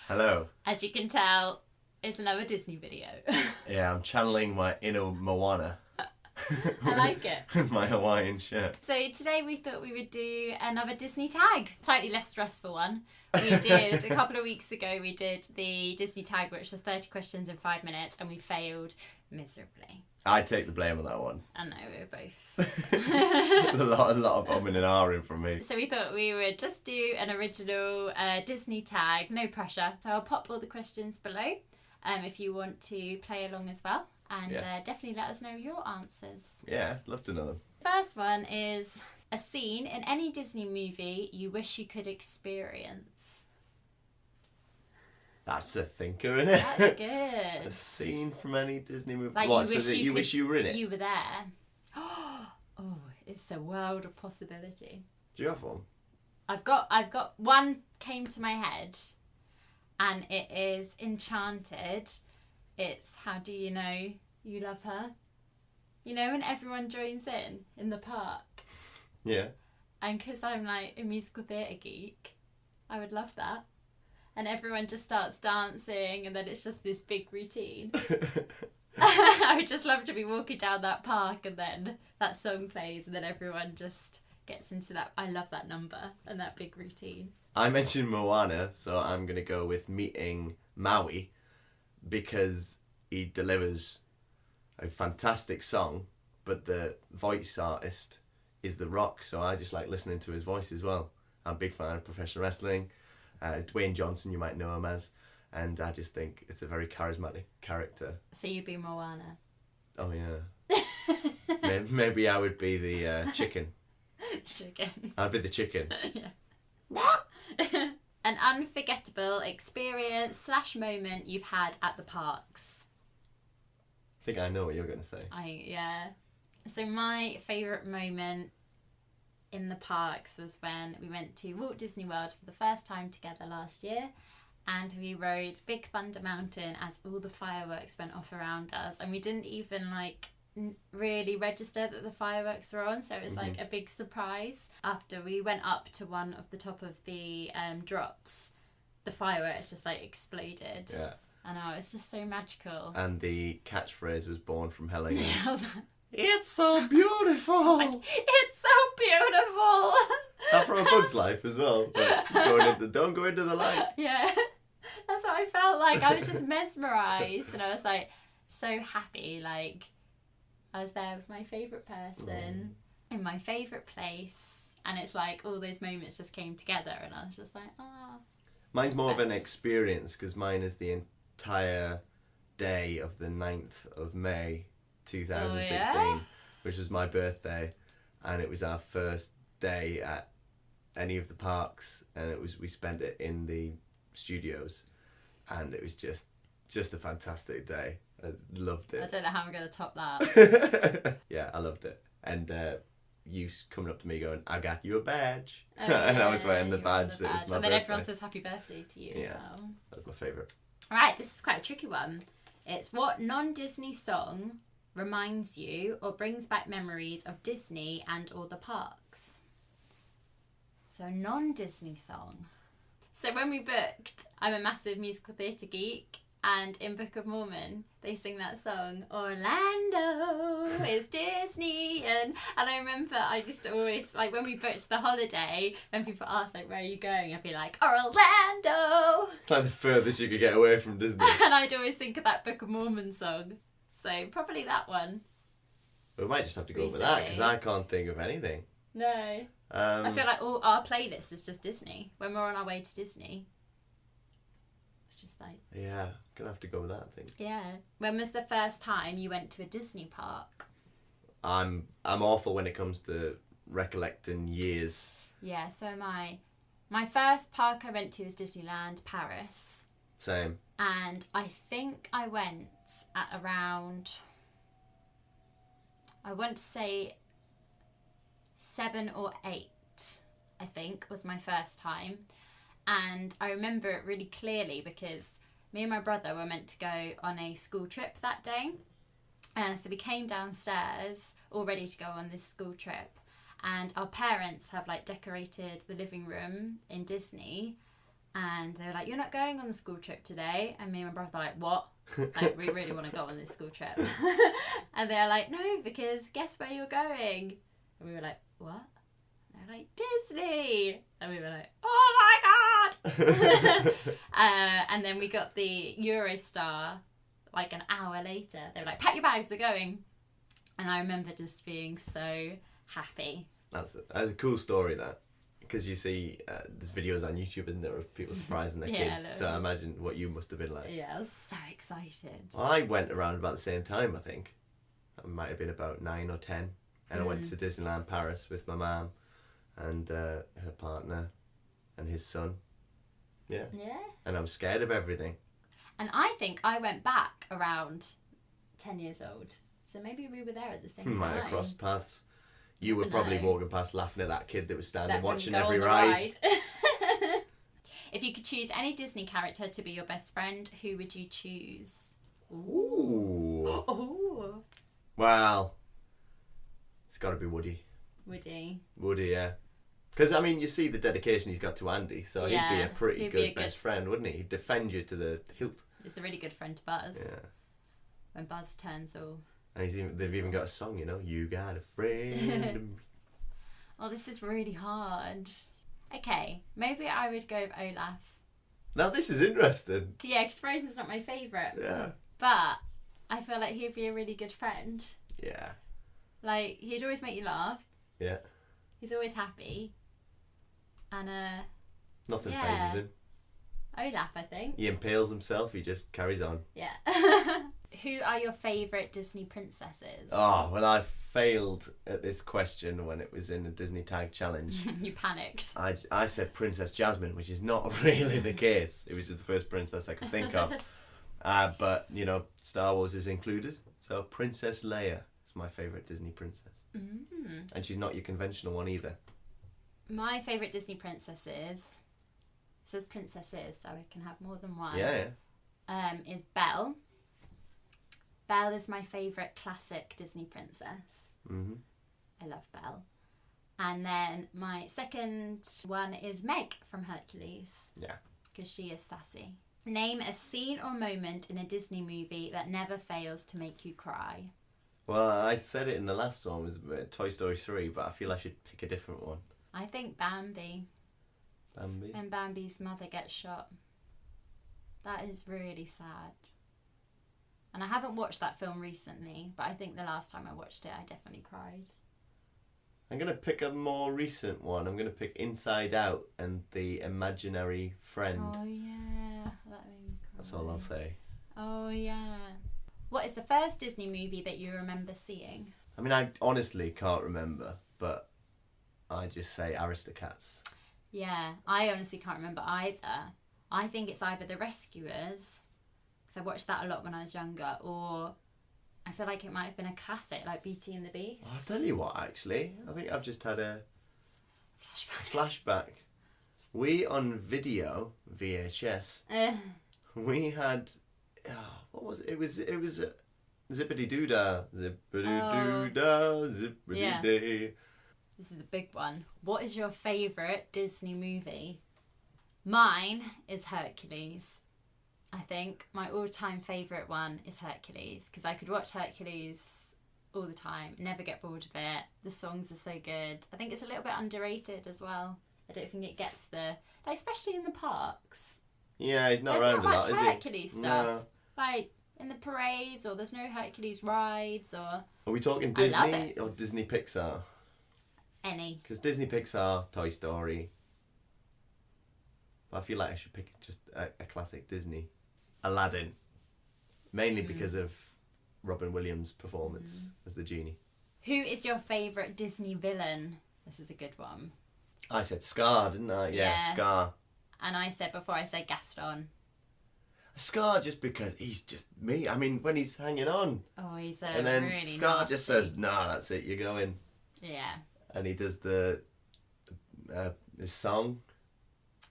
Hello. As you can tell, it's another Disney video. Yeah, I'm channeling my inner Moana. I like it. With my Hawaiian shirt. So today we thought we would do another Disney tag. Slightly less stressful one. We did, a couple of weeks ago, we did the Disney tag, which was 30 questions in 5 minutes, and we failed miserably. I take the blame on that one. I know, we were both. a lot of umming and ahhing from me. So we thought we would just do an original Disney tag, no pressure. So I'll pop all the questions below if you want to play along as well. And definitely let us know your answers. Yeah, love to know them. First one is a scene in any Disney movie you wish you could experience. That's a thinker, isn't it? That's good. A scene from any Disney movie. Like what, so that you wish you were in it? You were there. Oh, it's a world of possibility. Do you have one? I've got one came to my head, and it is Enchanted. It's How Do You Know You Love Her? You know, when everyone joins in the park. Yeah. And because I'm like a musical theatre geek, I would love that. And everyone just starts dancing, and then it's just this big routine. I would just love to be walking down that park, and then that song plays, and then everyone just gets into that. I love that number and that big routine. I mentioned Moana, so I'm going to go with meeting Maui, because he delivers a fantastic song, but the voice artist is The Rock, so I just like listening to his voice as well. I'm a big fan of professional wrestling. Dwayne Johnson, you might know him as, and I just think it's a very charismatic character. So you'd be Moana. Oh yeah. maybe I would be the chicken. Chicken. I'd be the chicken. Yeah. What? An unforgettable experience / moment you've had at the parks. I think I know what you're going to say. So my favourite moment in the parks was when we went to Walt Disney World for the first time together last year, and we rode Big Thunder Mountain as all the fireworks went off around us, and we didn't even really register that the fireworks were on, so it was like a big surprise. After we went up to one of the top of the drops, the fireworks just exploded. Yeah. I know, it's just so magical. And the catchphrase was born from Helena. Yeah, I was like, it's so beautiful! it's so beautiful! That's from A Bug's Life as well. Don't go into the light. Yeah, that's what I felt like. I was just mesmerised, and I was so happy. I was there with my favourite person in my favourite place, and it's all those moments just came together, and I was just like, oh. Mine's more of an experience, because mine is the entire day of the 9th of May 2016, which was my birthday, and it was our first day at any of the parks, and we spent it in the studios, and it was just a fantastic day. I loved it. I don't know how I'm going to top that. Yeah, I loved it. And you coming up to me going, I got you a badge. Oh, and I was wearing the badge that was my and then birthday. everyone says happy birthday to you as well. That's my favourite. Right, this is quite a tricky one. It's what non-Disney song reminds you or brings back memories of Disney and or the parks? So a non-Disney song. So when we booked, I'm a massive musical theatre geek, and in Book of Mormon they sing that song, Orlando is Disney, and I remember I used to always, when we booked the holiday, when people asked where are you going, I'd be like, Orlando. It's like the furthest you could get away from Disney. And I'd always think of that Book of Mormon song. So probably that one. We might just have to go with that, because I can't think of anything. No. I feel like all our playlist is just Disney. When we're on our way to Disney, it's just yeah, gonna have to go with that, I think. Yeah. When was the first time you went to a Disney park? I'm awful when it comes to recollecting years. Yeah, so am I. My first park I went to was Disneyland Paris. Same. And I think I went at around, I want to say 7 or 8, I think, was my first time. And I remember it really clearly because me and my brother were meant to go on a school trip that day. So we came downstairs all ready to go on this school trip. And our parents have decorated the living room in Disney. And they were like, "You're not going on the school trip today." And me and my brother were like, "What?" Like, we really want to go on this school trip. And they're like, "No, because guess where you're going?" And we were like, "What?" And they're like, "Disney." And we were like, "Oh my God." And then we got the Eurostar like an hour later. They were like, "Pack your bags, we're going." And I remember just being so happy. That's a cool story, that. Because you see, there's videos on YouTube, isn't there, of people surprising their kids. So I imagine what you must have been like. Yeah, I was so excited. Well, I went around about the same time, I think. I might have been about 9 or 10. And I went to Disneyland Paris with my mum and her partner and his son. Yeah. Yeah. And I'm scared of everything. And I think I went back around 10 years old. So maybe we were there at the same time. Might have crossed paths. You were probably walking past laughing at that kid that was standing watching go every on the ride. If you could choose any Disney character to be your best friend, who would you choose? Ooh. Ooh. Well, it's got to be Woody. Woody, yeah. Because, I mean, you see the dedication he's got to Andy, so he'd be a pretty good best friend, wouldn't he? He'd defend you to the hilt. He's a really good friend to Buzz. Yeah. When Buzz turns all... And they've even got a song, you know, "You Got a Friend." Oh, this is really hard. Okay, maybe I would go with Olaf. Now, this is interesting. Yeah, because Frozen's not my favourite. Yeah. But I feel like he'd be a really good friend. Yeah. Like, he'd always make you laugh. Yeah. He's always happy. And, Nothing phases him. Olaf, I think. He impales himself, he just carries on. Yeah. Who are your favourite Disney princesses? Oh, well, I failed at this question when it was in a Disney Tag Challenge. You panicked. I said Princess Jasmine, which is not really the case. It was just the first princess I could think of. But, you know, Star Wars is included. So Princess Leia is my favourite Disney princess. Mm. And she's not your conventional one either. My favourite Disney princesses, it says princesses, so we can have more than one. Yeah. Is Belle. Belle is my favourite classic Disney princess. Mm-hmm. I love Belle. And then my second one is Meg from Hercules. Yeah. Because she is sassy. Name a scene or moment in a Disney movie that never fails to make you cry. Well, I said it in the last one, was Toy Story 3, but I feel I should pick a different one. I think Bambi. Bambi? When Bambi's mother gets shot. That is really sad. And I haven't watched that film recently, but I think the last time I watched it, I definitely cried. I'm going to pick a more recent one. I'm going to pick Inside Out and the Imaginary Friend. Oh, yeah. That made me cry. That's all I'll say. Oh, yeah. What is the first Disney movie that you remember seeing? I mean, I honestly can't remember, but I just say Aristocats. Yeah, I honestly can't remember either. I think it's either The Rescuers, because I watched that a lot when I was younger, or I feel like it might have been a classic, like Beauty and the Beast. I'll tell you what, actually. I think I've just had a flashback. We, on video, VHS, we had... Oh, what was it? It was Zippity-doo-dah. Zippity-doo-dah, zippity-day. This is the big one. What is your favourite Disney movie? Mine is Hercules. I think my all-time favourite one is Hercules, because I could watch Hercules all the time, never get bored of it. The songs are so good. I think it's a little bit underrated as well. I don't think it gets like, especially in the parks. Yeah, he's not There's around not a much lot, is he? Hercules stuff. No. Like in the parades, or there's no Hercules rides, or Are we talking I love Disney it. or Disney Pixar? any. Because Disney Pixar, Toy Story. I feel like I should pick just a classic Disney. Aladdin. Mainly because of Robin Williams' performance as the genie. Who is your favourite Disney villain? This is a good one. I said Scar, didn't I? Yeah, Scar. And I said before, I said Gaston. Scar just because he's just me. I mean, when he's hanging on. Oh, he's And then really Scar nasty. just says, "Nah, that's it, you're going." Yeah. And he does the his song.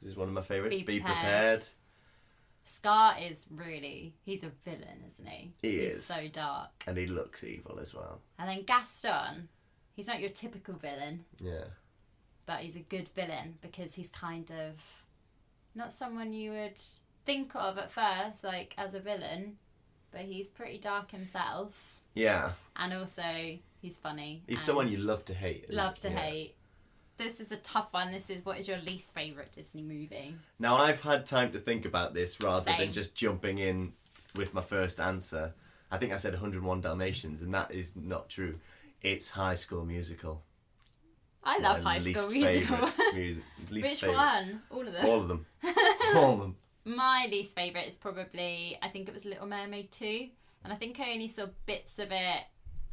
This is one of my favourites. Be prepared. Scar is really, he's a villain, isn't he? He's is. So dark. And he looks evil as well. And then Gaston, he's not your typical villain, Yeah. but he's a good villain because he's kind of Not someone you would think of at first, like, as a villain, but he's pretty dark himself. Yeah. And also, he's funny. He's someone you love to hate. Love to hate. This is a tough one. What is your least favourite Disney movie? Now, I've had time to think about this rather Same. than just jumping in with my first answer. I think I said 101 Dalmatians, and that is not true. It's High School Musical. I love High School Musical. Which one? All of them? All of them. All of them. My least favourite is probably, I think it was Little Mermaid 2. And I think I only saw bits of it,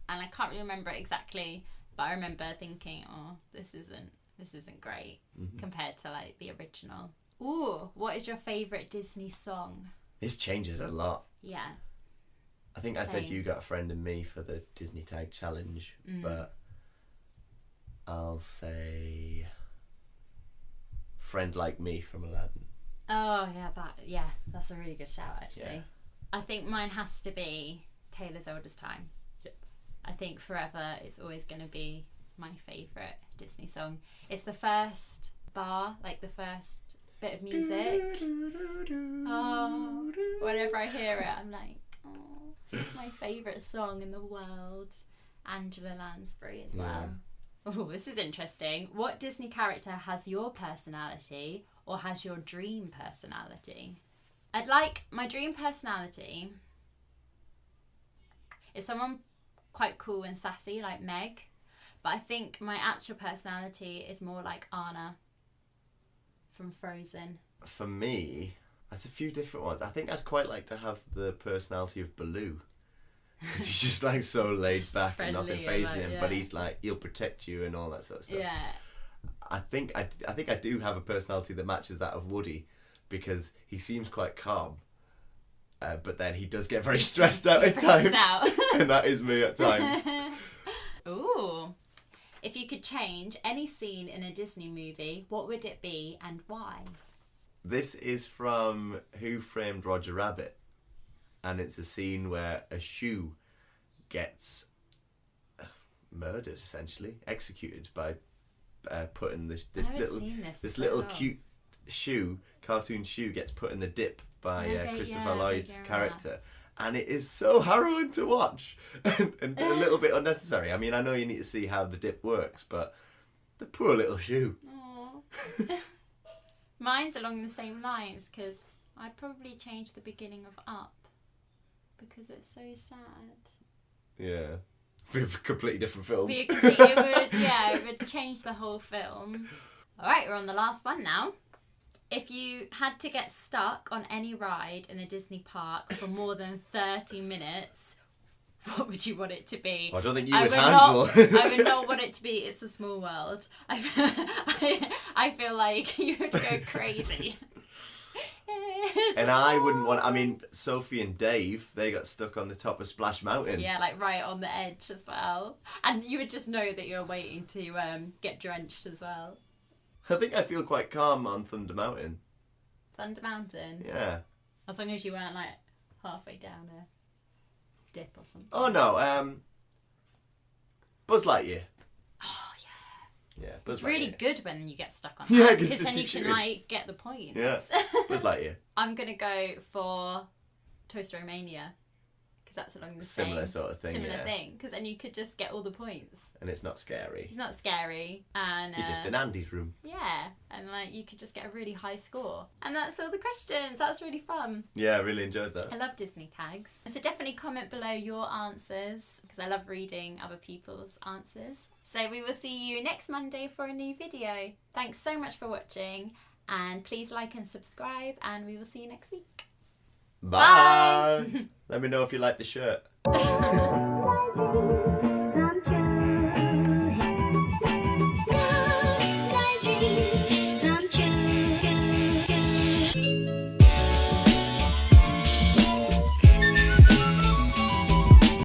and I can't really remember it exactly. But I remember thinking, oh, this isn't great compared to like the original. Ooh, what is your favourite Disney song? This changes a lot. Yeah. I think I said You Got a Friend in Me for the Disney Tag Challenge, but I'll say Friend Like Me from Aladdin. Oh yeah, that's a really good shout actually. Yeah. I think mine has to be Taylor's Oldest Time. I think Forever is always going to be my favourite Disney song. It's the first bar, like the first bit of music. Oh, whenever I hear it, I'm like, oh, it's my favourite song in the world. Angela Lansbury as well. Oh, this is interesting. What Disney character has your personality or has your dream personality? I'd like my dream personality is someone quite cool and sassy like Meg, but I think my actual personality is more like Anna from Frozen. For me, there's a few different ones. I think I'd quite like to have the personality of Baloo. Because he's just like so laid back and nothing phases him, but he's like, he'll protect you and all that sort of stuff. Yeah. I think I do have a personality that matches that of Woody, because he seems quite calm. But then he does get very stressed out at times. And that is me at times. Ooh. If you could change any scene in a Disney movie, what would it be and why? This is from Who Framed Roger Rabbit. And it's a scene where a shoe gets murdered, essentially, executed by putting this little cute cartoon shoe gets put in the dip by Christopher Lloyd's character, and it is so harrowing to watch and a little bit unnecessary. I mean, I know you need to see how the dip works, but the poor little shoe. Mine's along the same lines, because I'd probably change the beginning of Up. Because it's so sad. Yeah. Be a completely different film. It would change the whole film. Alright, we're on the last one now. If you had to get stuck on any ride in a Disney park for more than 30 minutes, what would you want it to be? I don't think you would handle. I would not want it to be It's a Small World. I feel like you would go crazy. And I wouldn't want. I mean, Sophie and Dave, they got stuck on the top of Splash Mountain. Yeah, like right on the edge as well. And you would just know that you're waiting to get drenched as well. I think I feel quite calm on Thunder Mountain. Thunder Mountain? Yeah. As long as you weren't like halfway down a dip or something. Oh no, Buzz Lightyear. Oh yeah. Yeah, Buzz It's Lightyear. really good when you get stuck on that. Yeah, because then you can like get the points. Yeah, Buzz Lightyear. I'm gonna go for Toy Story Mania, because that's along the similar sort of thing. Similar thing, because then you could just get all the points. And it's not scary. It's not scary, and you're just in Andy's room. Yeah, and like you could just get a really high score. And that's all the questions. That's really fun. Yeah, I really enjoyed that. I love Disney tags. So definitely comment below your answers, because I love reading other people's answers. So we will see you next Monday for a new video. Thanks so much for watching, and please like and subscribe, and we will see you next week. Bye. Let me know if you like the shirt.